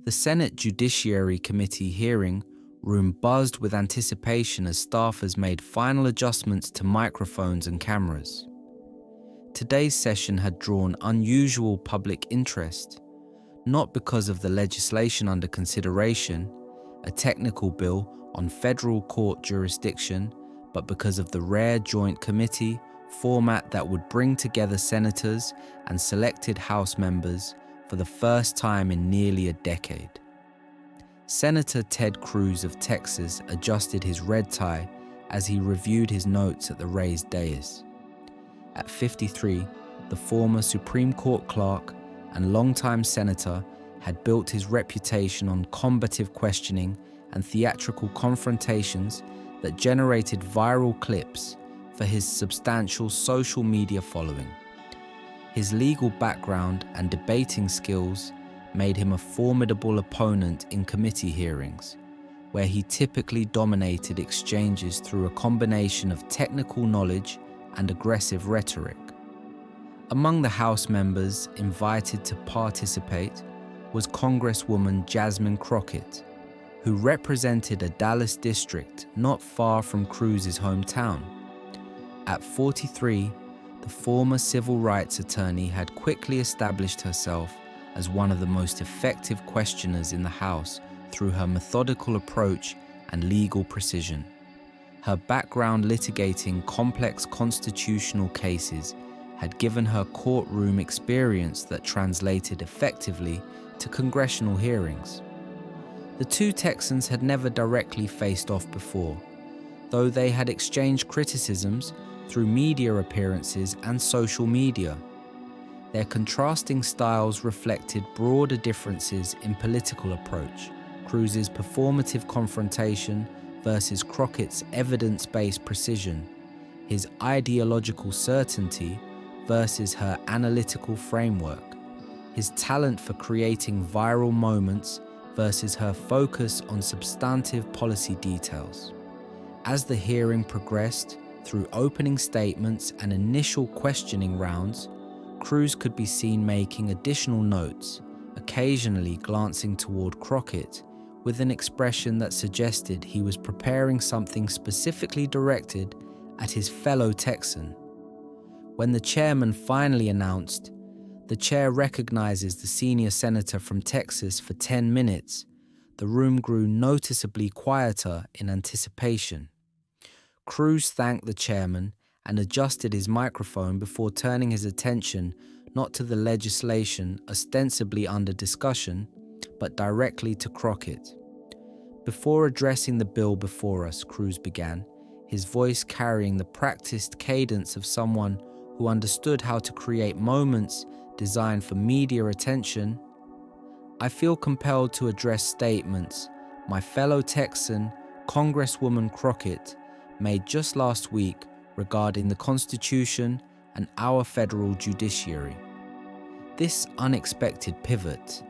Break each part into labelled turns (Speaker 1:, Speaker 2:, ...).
Speaker 1: The Senate Judiciary Committee hearing room buzzed with anticipation as staffers made final adjustments to microphones and cameras. Today's session had drawn unusual public interest, not because of the legislation under consideration, a technical bill on federal court jurisdiction, but because of the rare joint committee format that would bring together senators and selected House members for the first time in nearly a decade. Senator Ted Cruz of Texas adjusted his red tie as he reviewed his notes at the raised dais. At 53, the former Supreme Court clerk and longtime senator had built his reputation on combative questioning and theatrical confrontations that generated viral clips for his substantial social media following. His legal background and debating skills made him a formidable opponent in committee hearings, where he typically dominated exchanges through a combination of technical knowledge and aggressive rhetoric. Among the House members invited to participate was Congresswoman Jasmine Crockett, who represented a Dallas district not far from Cruz's hometown. At 43, the former civil rights attorney had quickly established herself as one of the most effective questioners in the House through her methodical approach and legal precision. Her background litigating complex constitutional cases had given her courtroom experience that translated effectively to congressional hearings. The two Texans had never directly faced off before, though they had exchanged criticisms through media appearances and social media. Their contrasting styles reflected broader differences in political approach: Cruz's performative confrontation versus Crockett's evidence-based precision, his ideological certainty versus her analytical framework, his talent for creating viral moments versus her focus on substantive policy details. As the hearing progressed, through opening statements and initial questioning rounds, Cruz could be seen making additional notes, occasionally glancing toward Crockett with an expression that suggested he was preparing something specifically directed at his fellow Texan. When the chairman finally announced, "The chair recognizes the senior senator from Texas for 10 minutes," the room grew noticeably quieter in anticipation. Cruz thanked the chairman and adjusted his microphone before turning his attention not to the legislation ostensibly under discussion, but directly to Crockett. Before addressing the bill before us, Cruz began, his voice carrying the practiced cadence of someone who understood how to create moments designed for media attention. "I feel compelled to address statements my fellow Texan, Congresswoman Crockett, made just last week regarding the Constitution and our federal judiciary." This unexpected pivot,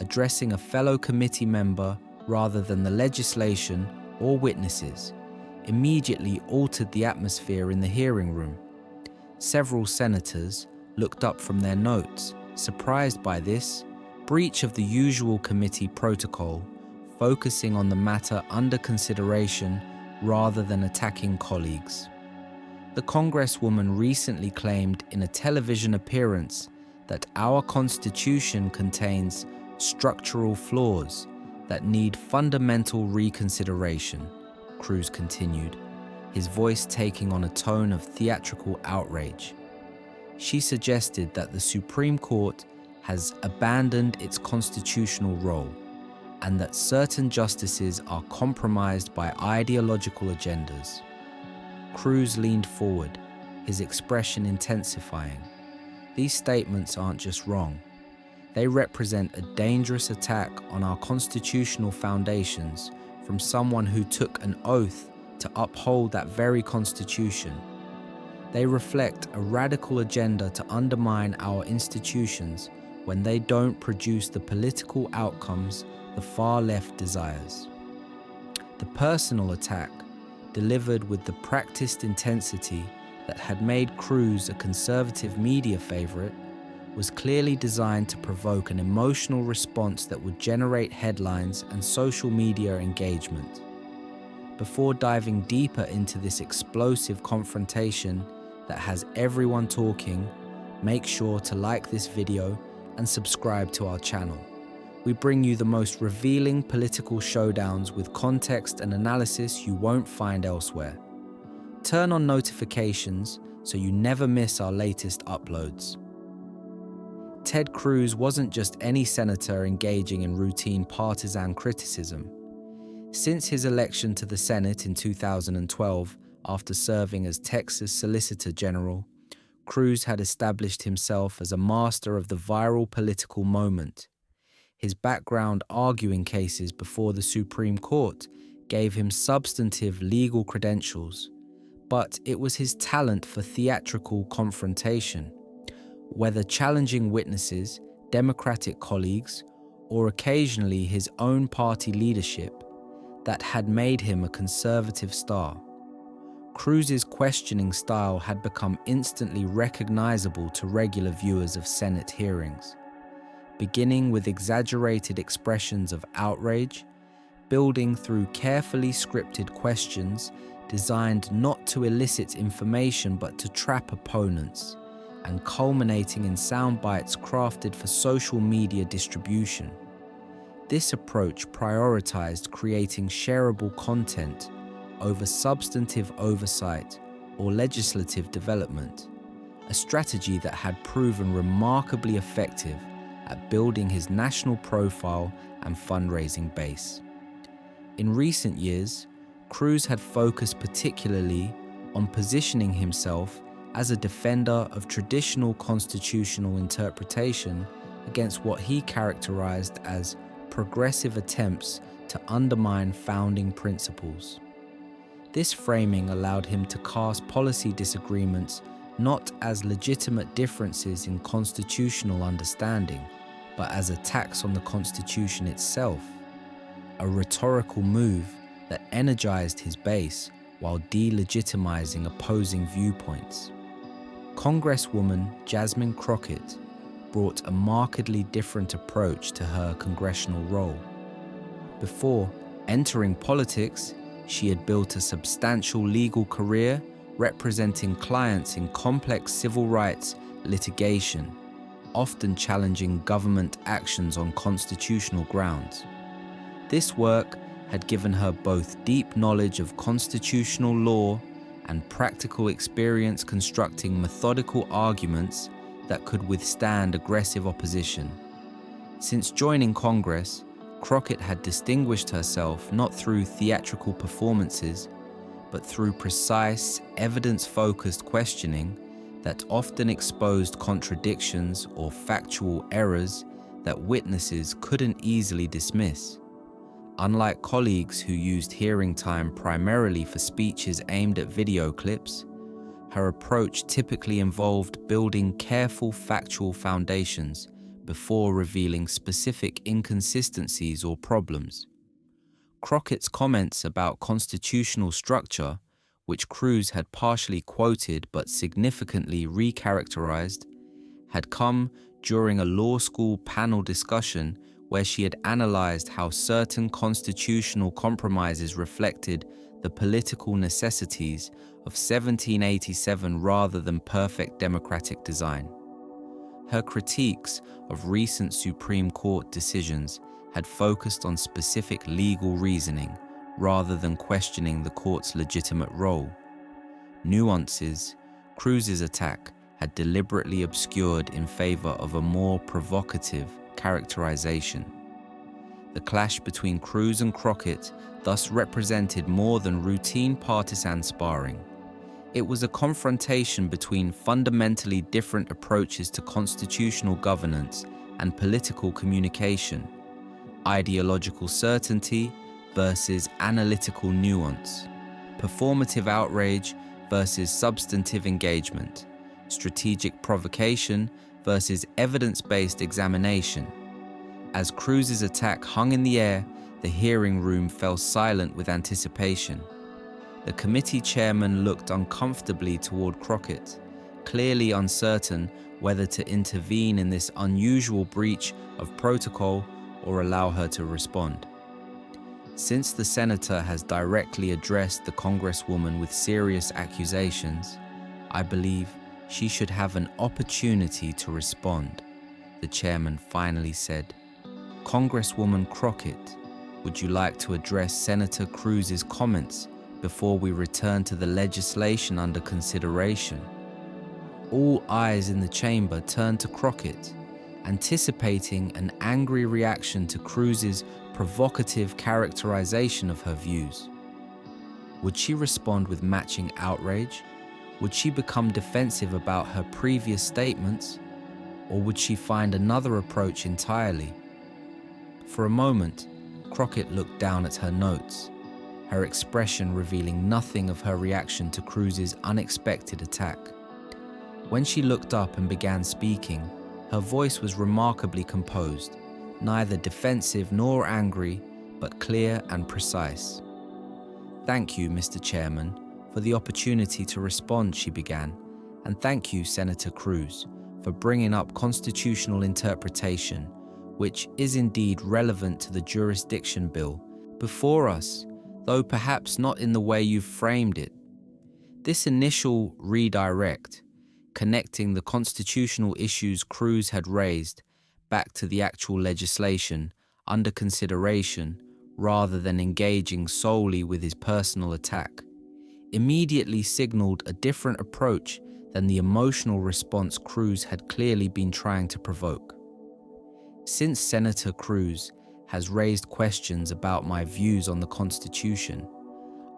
Speaker 1: addressing a fellow committee member rather than the legislation or witnesses, immediately altered the atmosphere in the hearing room. Several senators looked up from their notes, surprised by this breach of the usual committee protocol, focusing on the matter under consideration rather than attacking colleagues. The Congresswoman recently claimed in a television appearance that our Constitution contains structural flaws that need fundamental reconsideration, Cruz continued, his voice taking on a tone of theatrical outrage. She suggested that the Supreme Court has abandoned its constitutional role and that certain justices are compromised by ideological agendas. Cruz leaned forward, his expression intensifying. These statements aren't just wrong. They represent a dangerous attack on our constitutional foundations from someone who took an oath to uphold that very Constitution. They reflect a radical agenda to undermine our institutions when they don't produce the political outcomes the far left desires. The personal attack, delivered with the practiced intensity that had made Cruz a conservative media favorite, was clearly designed to provoke an emotional response that would generate headlines and social media engagement. Before diving deeper into this explosive confrontation that has everyone talking, make sure to like this video and subscribe to our channel. We bring you the most revealing political showdowns with context and analysis you won't find elsewhere. Turn on notifications so you never miss our latest uploads. Ted Cruz wasn't just any senator engaging in routine partisan criticism. Since his election to the Senate in 2012, after serving as Texas Solicitor General, Cruz had established himself as a master of the viral political moment. His background arguing cases before the Supreme Court gave him substantive legal credentials, but it was his talent for theatrical confrontation. Whether challenging witnesses, Democratic colleagues, or occasionally his own party leadership, that had made him a conservative star. Cruz's questioning style had become instantly recognizable to regular viewers of Senate hearings, beginning with exaggerated expressions of outrage, building through carefully scripted questions designed not to elicit information but to trap opponents, and culminating in sound bites crafted for social media distribution. This approach prioritized creating shareable content over substantive oversight or legislative development, a strategy that had proven remarkably effective at building his national profile and fundraising base. In recent years, Cruz had focused particularly on positioning himself as a defender of traditional constitutional interpretation against what he characterized as progressive attempts to undermine founding principles. This framing allowed him to cast policy disagreements not as legitimate differences in constitutional understanding, but as attacks on the Constitution itself, a rhetorical move that energized his base while delegitimizing opposing viewpoints. Congresswoman Jasmine Crockett brought a markedly different approach to her congressional role. Before entering politics, she had built a substantial legal career representing clients in complex civil rights litigation, often challenging government actions on constitutional grounds. This work had given her both deep knowledge of constitutional law and practical experience constructing methodical arguments that could withstand aggressive opposition. Since joining Congress, Crockett had distinguished herself not through theatrical performances, but through precise, evidence-focused questioning that often exposed contradictions or factual errors that witnesses couldn't easily dismiss. Unlike colleagues who used hearing time primarily for speeches aimed at video clips, her approach typically involved building careful factual foundations before revealing specific inconsistencies or problems. Crockett's comments about constitutional structure, which Cruz had partially quoted but significantly recharacterized, had come during a law school panel discussion where she had analyzed how certain constitutional compromises reflected the political necessities of 1787 rather than perfect democratic design. Her critiques of recent Supreme Court decisions had focused on specific legal reasoning rather than questioning the court's legitimate role. Nuances Cruz's attack had deliberately obscured in favor of a more provocative characterization. The clash between Cruz and Crockett thus represented more than routine partisan sparring. It was a confrontation between fundamentally different approaches to constitutional governance and political communication, ideological certainty versus analytical nuance, performative outrage versus substantive engagement, strategic provocation versus evidence-based examination. As Cruz's attack hung in the air, the hearing room fell silent with anticipation. The committee chairman looked uncomfortably toward Crockett, clearly uncertain whether to intervene in this unusual breach of protocol or allow her to respond. Since the senator has directly addressed the Congresswoman with serious accusations, I believe she should have an opportunity to respond, the chairman finally said. Congresswoman Crockett, would you like to address Senator Cruz's comments before we return to the legislation under consideration? All eyes in the chamber turned to Crockett, anticipating an angry reaction to Cruz's provocative characterization of her views. Would she respond with matching outrage? Would she become defensive about her previous statements? Or would she find another approach entirely? For a moment, Crockett looked down at her notes, her expression revealing nothing of her reaction to Cruz's unexpected attack. When she looked up and began speaking, her voice was remarkably composed, neither defensive nor angry, but clear and precise. Thank you, Mr. Chairman, for the opportunity to respond, she began, and thank you, Senator Cruz, for bringing up constitutional interpretation, which is indeed relevant to the jurisdiction bill before us, though perhaps not in the way you've framed it. This initial redirect, connecting the constitutional issues Cruz had raised back to the actual legislation under consideration rather than engaging solely with his personal attack, immediately signaled a different approach than the emotional response Cruz had clearly been trying to provoke. Since Senator Cruz has raised questions about my views on the Constitution,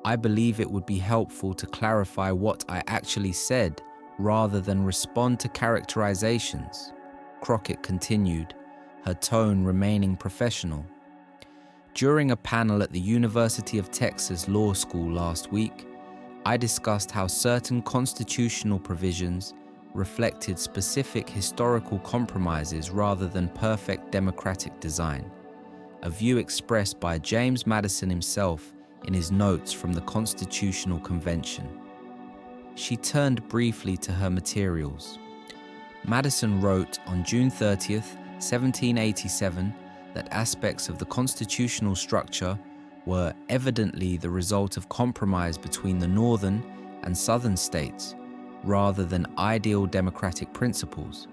Speaker 1: I believe it would be helpful to clarify what I actually said rather than respond to characterizations, Crockett continued, her tone remaining professional. During a panel at the University of Texas Law School last week, I discussed how certain constitutional provisions reflected specific historical compromises rather than perfect democratic design, a view expressed by James Madison himself in his notes from the Constitutional Convention. She turned briefly to her materials. Madison wrote on June 30th, 1787, that aspects of the constitutional structure were evidently the result of compromise between the northern and southern states, rather than ideal democratic principles.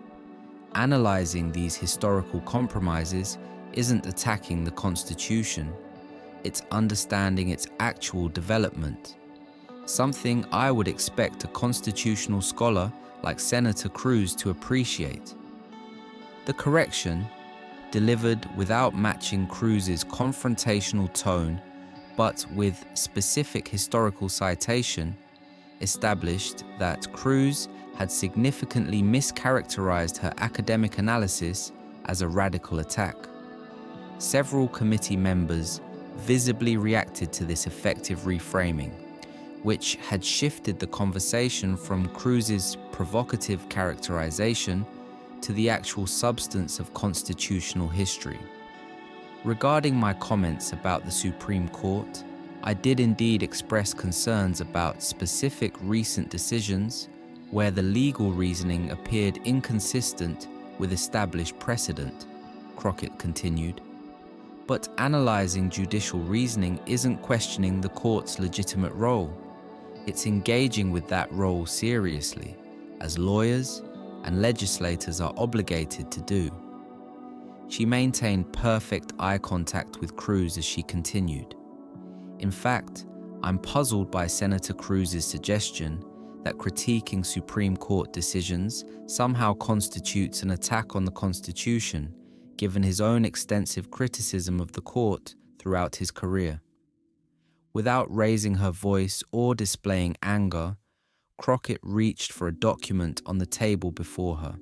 Speaker 1: Analyzing these historical compromises isn't attacking the Constitution, it's understanding its actual development, something I would expect a constitutional scholar like Senator Cruz to appreciate. The correction, delivered without matching Cruz's confrontational tone, but with specific historical citation, established that Cruz had significantly mischaracterized her academic analysis as a radical attack. Several committee members visibly reacted to this effective reframing, which had shifted the conversation from Cruz's provocative characterization to the actual substance of constitutional history. Regarding my comments about the Supreme Court, I did indeed express concerns about specific recent decisions where the legal reasoning appeared inconsistent with established precedent, Crockett continued. But analyzing judicial reasoning isn't questioning the court's legitimate role. It's engaging with that role seriously, as lawyers and legislators are obligated to do. She maintained perfect eye contact with Cruz as she continued. In fact, I'm puzzled by Senator Cruz's suggestion that critiquing Supreme Court decisions somehow constitutes an attack on the Constitution, given his own extensive criticism of the court throughout his career. Without raising her voice or displaying anger, Crockett reached for a document on the table before her.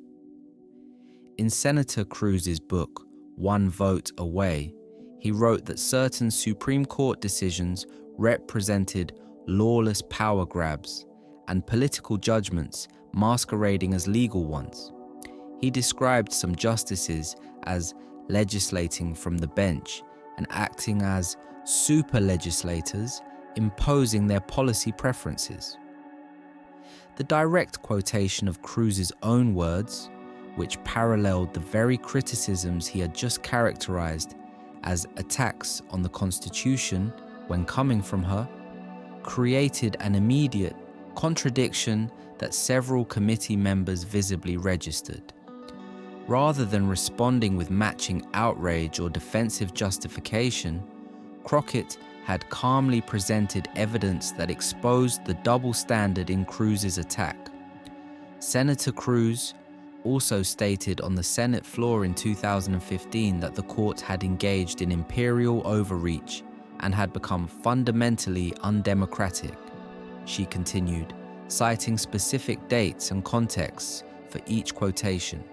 Speaker 1: In Senator Cruz's book, One Vote Away, he wrote that certain Supreme Court decisions represented lawless power grabs and political judgments masquerading as legal ones. He described some justices as legislating from the bench and acting as super legislators, imposing their policy preferences. The direct quotation of Cruz's own words, which paralleled the very criticisms he had just characterized as attacks on the Constitution when coming from her, created an immediate contradiction that several committee members visibly registered. Rather than responding with matching outrage or defensive justification, Crockett had calmly presented evidence that exposed the double standard in Cruz's attack. Senator Cruz also stated on the Senate floor in 2015 that the court had engaged in imperial overreach and had become fundamentally undemocratic. She continued, citing specific dates and contexts for each quotation.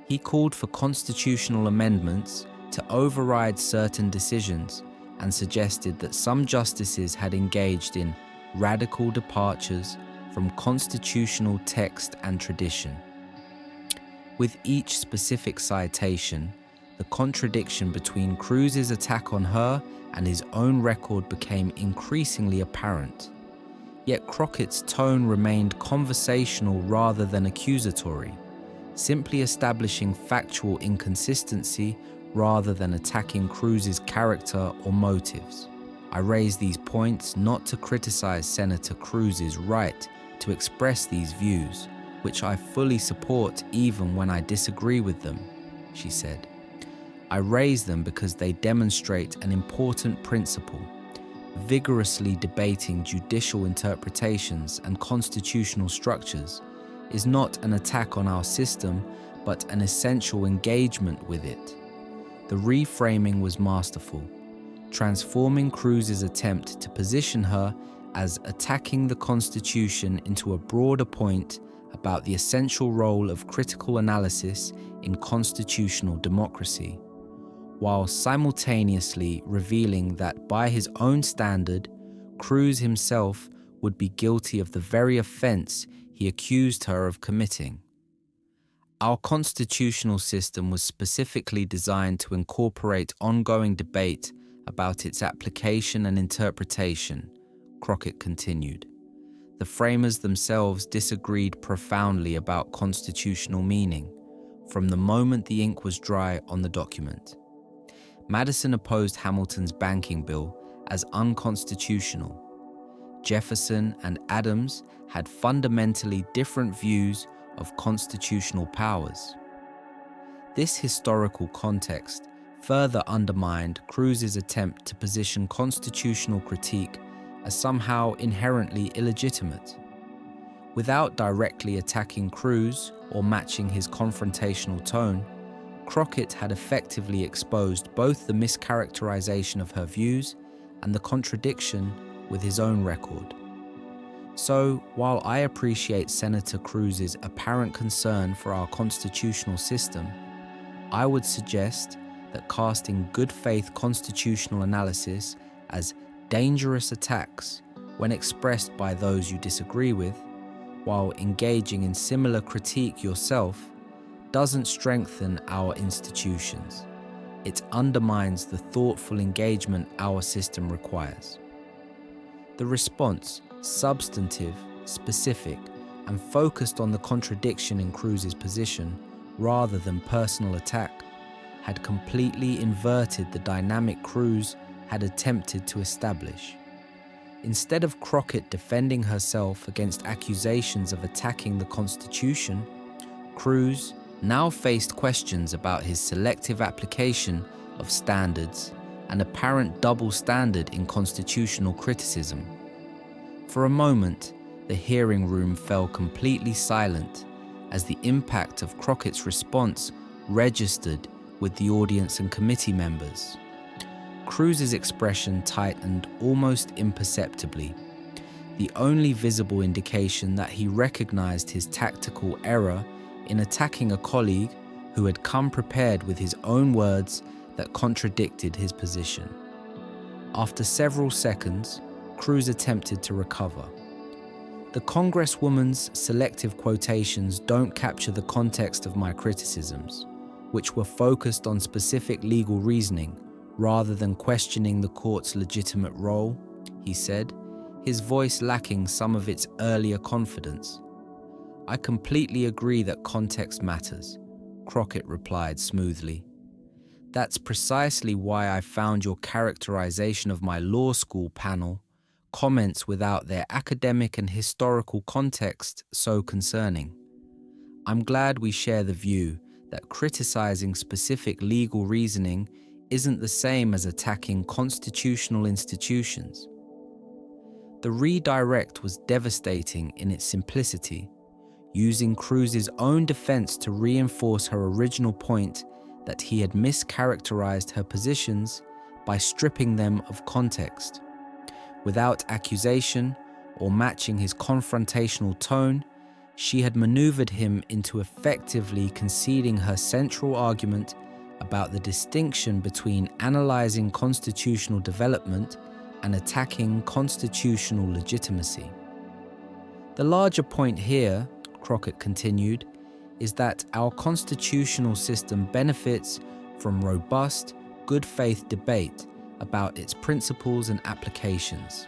Speaker 1: He called for constitutional amendments to override certain decisions and suggested that some justices had engaged in radical departures from constitutional text and tradition. With each specific citation, the contradiction between Cruz's attack on her and his own record became increasingly apparent. Yet Crockett's tone remained conversational rather than accusatory, simply establishing factual inconsistency rather than attacking Cruz's character or motives. I raise these points not to criticize Senator Cruz's right to express these views, which I fully support even when I disagree with them, she said. I raise them because they demonstrate an important principle. Vigorously debating judicial interpretations and constitutional structures is not an attack on our system, but an essential engagement with it. The reframing was masterful, transforming Cruz's attempt to position her as attacking the Constitution into a broader point about the essential role of critical analysis in constitutional democracy, while simultaneously revealing that by his own standard, Cruz himself would be guilty of the very offense he accused her of committing. Our constitutional system was specifically designed to incorporate ongoing debate about its application and interpretation, Crockett continued. The framers themselves disagreed profoundly about constitutional meaning from the moment the ink was dry on the document. Madison opposed Hamilton's banking bill as unconstitutional. Jefferson and Adams had fundamentally different views of constitutional powers. This historical context further undermined Cruz's attempt to position constitutional critique as somehow inherently illegitimate. Without directly attacking Cruz or matching his confrontational tone, Crockett had effectively exposed both the mischaracterization of her views and the contradiction with his own record. So, while I appreciate Senator Cruz's apparent concern for our constitutional system, I would suggest that casting good faith constitutional analysis as dangerous attacks when expressed by those you disagree with, while engaging in similar critique yourself, doesn't strengthen our institutions. It undermines the thoughtful engagement our system requires. The response, substantive, specific, and focused on the contradiction in Cruz's position rather than personal attack, had completely inverted the dynamic Cruz had attempted to establish. Instead of Crockett defending herself against accusations of attacking the Constitution, Cruz now faced questions about his selective application of standards and apparent double standard in constitutional criticism. For a moment, the hearing room fell completely silent as the impact of Crockett's response registered with the audience and committee members. Cruz's expression tightened almost imperceptibly, the only visible indication that he recognized his tactical error in attacking a colleague who had come prepared with his own words that contradicted his position. After several seconds, Cruz attempted to recover. The Congresswoman's selective quotations don't capture the context of my criticisms, which were focused on specific legal reasoning rather than questioning the court's legitimate role, he said, his voice lacking some of its earlier confidence. I completely agree that context matters, Crockett replied smoothly. That's precisely why I found your characterization of my law school panel, comments without their academic and historical context, so concerning. I'm glad we share the view that criticizing specific legal reasoning isn't the same as attacking constitutional institutions. The redirect was devastating in its simplicity, using Cruz's own defense to reinforce her original point that he had mischaracterized her positions by stripping them of context. Without accusation or matching his confrontational tone, she had maneuvered him into effectively conceding her central argument about the distinction between analyzing constitutional development and attacking constitutional legitimacy. The larger point here, Crockett continued, is that our constitutional system benefits from robust, good faith debate about its principles and applications.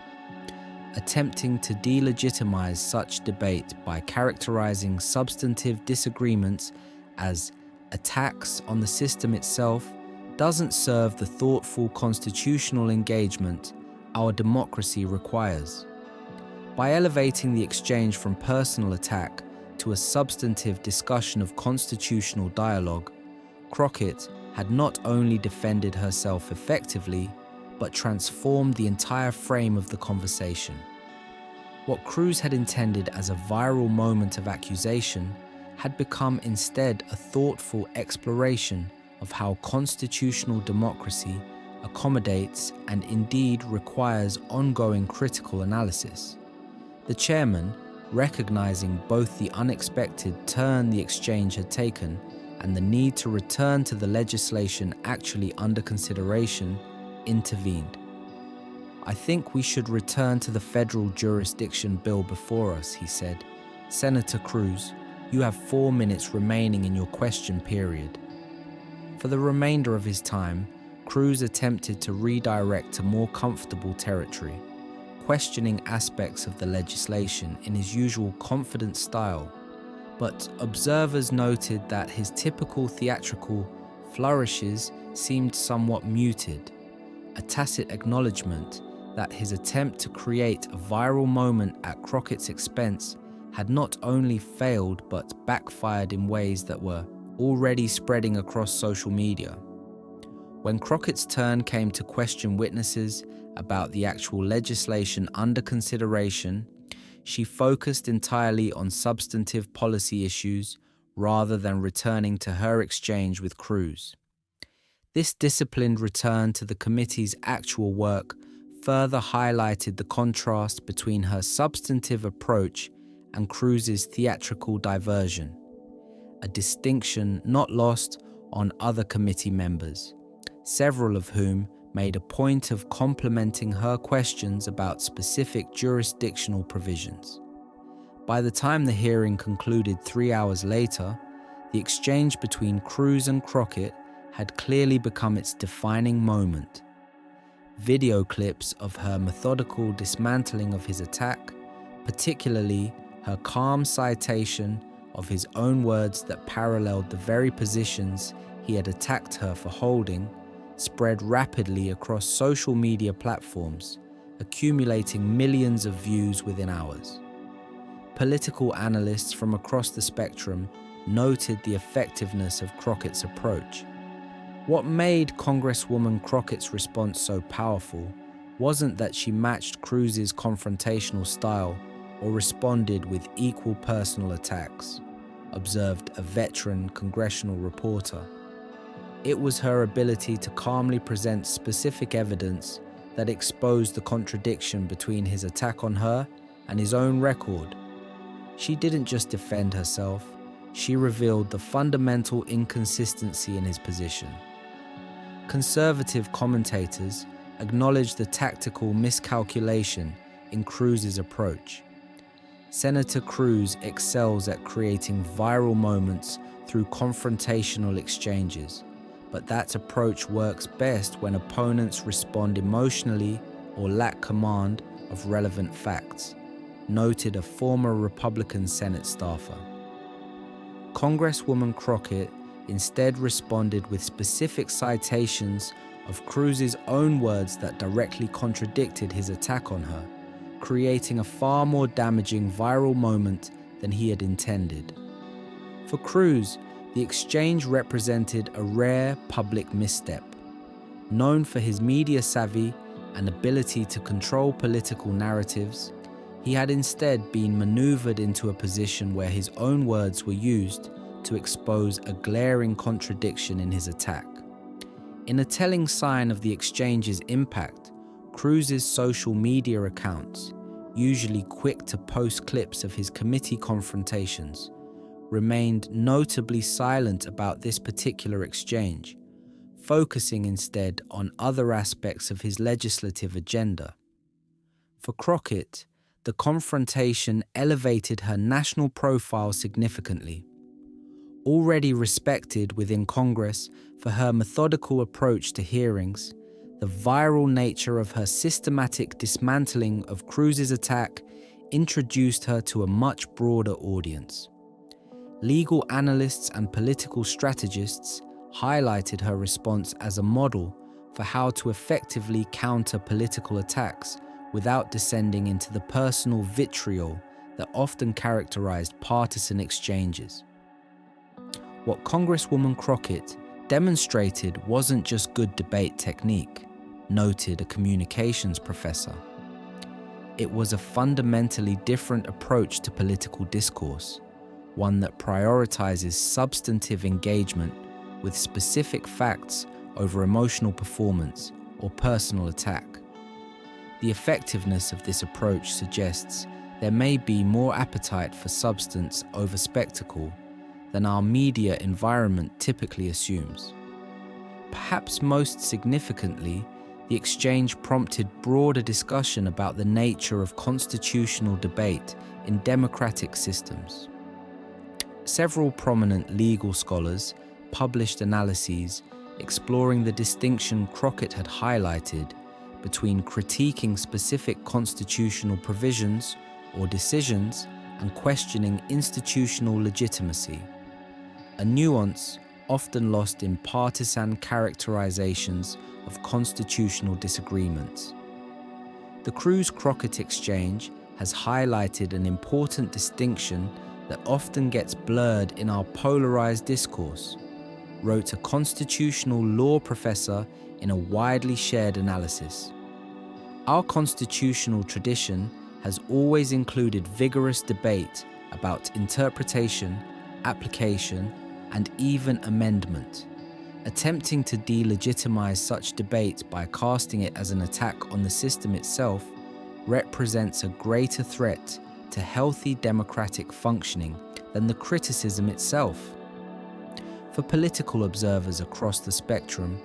Speaker 1: Attempting to delegitimize such debate by characterizing substantive disagreements as attacks on the system itself doesn't serve the thoughtful constitutional engagement our democracy requires. By elevating the exchange from personal attack to a substantive discussion of constitutional dialogue, Crockett had not only defended herself effectively, but transformed the entire frame of the conversation. What Cruz had intended as a viral moment of accusation had become instead a thoughtful exploration of how constitutional democracy accommodates and indeed requires ongoing critical analysis. The chairman, recognizing both the unexpected turn the exchange had taken and the need to return to the legislation actually under consideration, intervened. I think we should return to the federal jurisdiction bill before us, he said. Senator Cruz, you have 4 minutes remaining in your question period. For the remainder of his time, Cruz attempted to redirect to more comfortable territory, questioning aspects of the legislation in his usual confident style, but observers noted that his typical theatrical flourishes seemed somewhat muted, a tacit acknowledgement that his attempt to create a viral moment at Crockett's expense had not only failed but backfired in ways that were already spreading across social media. When Crockett's turn came to question witnesses about the actual legislation under consideration, she focused entirely on substantive policy issues rather than returning to her exchange with Cruz. This disciplined return to the committee's actual work further highlighted the contrast between her substantive approach and Cruz's theatrical diversion, a distinction not lost on other committee members, several of whom made a point of complimenting her questions about specific jurisdictional provisions. By the time the hearing concluded 3 hours later, the exchange between Cruz and Crockett had clearly become its defining moment. Video clips of her methodical dismantling of his attack, particularly her calm citation of his own words that paralleled the very positions he had attacked her for holding, spread rapidly across social media platforms, accumulating millions of views within hours. Political analysts from across the spectrum noted the effectiveness of Crockett's approach. What made Congresswoman Crockett's response so powerful wasn't that she matched Cruz's confrontational style or responded with equal personal attacks, observed a veteran congressional reporter. It was her ability to calmly present specific evidence that exposed the contradiction between his attack on her and his own record. She didn't just defend herself, she revealed the fundamental inconsistency in his position. Conservative commentators acknowledged the tactical miscalculation in Cruz's approach. Senator Cruz excels at creating viral moments through confrontational exchanges, but that approach works best when opponents respond emotionally or lack command of relevant facts, noted a former Republican Senate staffer. Congresswoman Crockett instead responded with specific citations of Cruz's own words that directly contradicted his attack on her, creating a far more damaging viral moment than he had intended. For Cruz, the exchange represented a rare public misstep. Known for his media savvy and ability to control political narratives, he had instead been maneuvered into a position where his own words were used to expose a glaring contradiction in his attack. In a telling sign of the exchange's impact, Cruz's social media accounts, usually quick to post clips of his committee confrontations, remained notably silent about this particular exchange, focusing instead on other aspects of his legislative agenda. For Crockett, the confrontation elevated her national profile significantly. Already respected within Congress for her methodical approach to hearings, the viral nature of her systematic dismantling of Cruz's attack introduced her to a much broader audience. Legal analysts and political strategists highlighted her response as a model for how to effectively counter political attacks without descending into the personal vitriol that often characterized partisan exchanges. What Congresswoman Crockett demonstrated wasn't just good debate technique, noted a communications professor. It was a fundamentally different approach to political discourse, one that prioritizes substantive engagement with specific facts over emotional performance or personal attack. The effectiveness of this approach suggests there may be more appetite for substance over spectacle than our media environment typically assumes. Perhaps most significantly, the exchange prompted broader discussion about the nature of constitutional debate in democratic systems. Several prominent legal scholars published analyses exploring the distinction Crockett had highlighted between critiquing specific constitutional provisions or decisions and questioning institutional legitimacy, a nuance often lost in partisan characterizations of constitutional disagreements. The Cruz-Crockett exchange has highlighted an important distinction that often gets blurred in our polarized discourse, wrote a constitutional law professor in a widely shared analysis. Our constitutional tradition has always included vigorous debate about interpretation, application, and even amendment. Attempting to delegitimize such debate by casting it as an attack on the system itself represents a greater threat to healthy democratic functioning than the criticism itself. For political observers across the spectrum,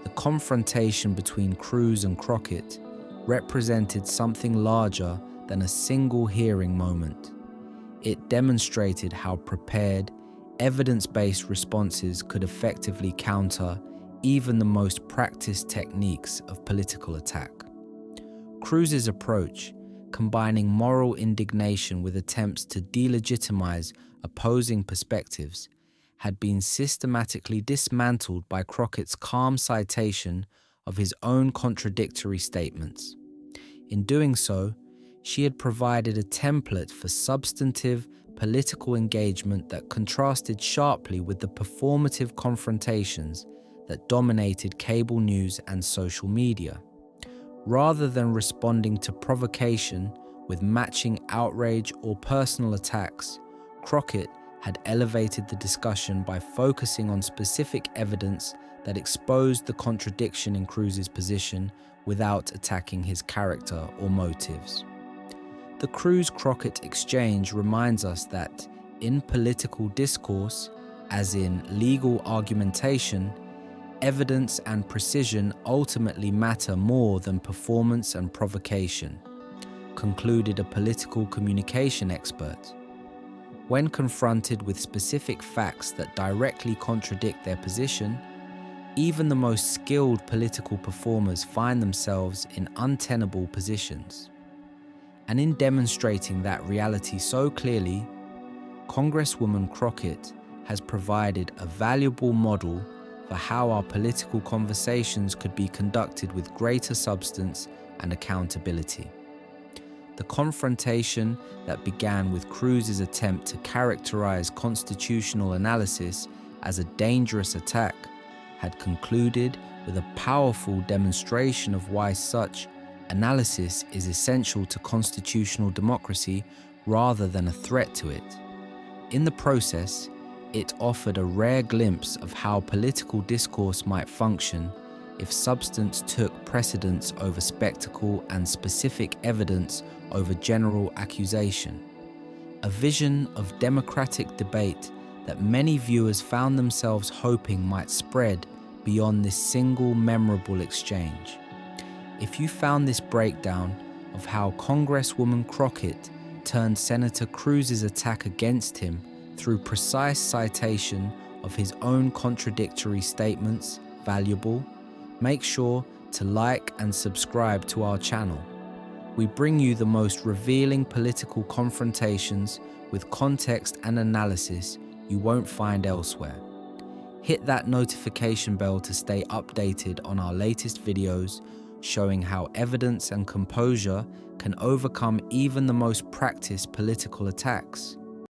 Speaker 1: the confrontation between Cruz and Crockett represented something larger than a single hearing moment. It demonstrated how prepared, evidence-based responses could effectively counter even the most practiced techniques of political attack. Cruz's approach, combining moral indignation with attempts to delegitimize opposing perspectives, had been systematically dismantled by Crockett's calm citation of his own contradictory statements. In doing so, she had provided a template for substantive political engagement that contrasted sharply with the performative confrontations that dominated cable news and social media. Rather than responding to provocation with matching outrage or personal attacks, Crockett had elevated the discussion by focusing on specific evidence that exposed the contradiction in Cruz's position without attacking his character or motives. The Cruz-Crockett exchange reminds us that, in political discourse, as in legal argumentation, evidence and precision ultimately matter more than performance and provocation, concluded a political communication expert. When confronted with specific facts that directly contradict their position, even the most skilled political performers find themselves in untenable positions. And in demonstrating that reality so clearly, Congresswoman Crockett has provided a valuable model for how our political conversations could be conducted with greater substance and accountability. The confrontation that began with Cruz's attempt to characterize constitutional analysis as a dangerous attack had concluded with a powerful demonstration of why such analysis is essential to constitutional democracy rather than a threat to it. In the process, it offered a rare glimpse of how political discourse might function if substance took precedence over spectacle and specific evidence over general accusation. A vision of democratic debate that many viewers found themselves hoping might spread beyond this single memorable exchange. If you found this breakdown of how Congresswoman Crockett turned Senator Cruz's attack against him through precise citation of his own contradictory statements valuable, make sure to like and subscribe to our channel. We bring you the most revealing political confrontations with context and analysis you won't find elsewhere. Hit that notification bell to stay updated on our latest videos showing how evidence and composure can overcome even the most practiced political attacks.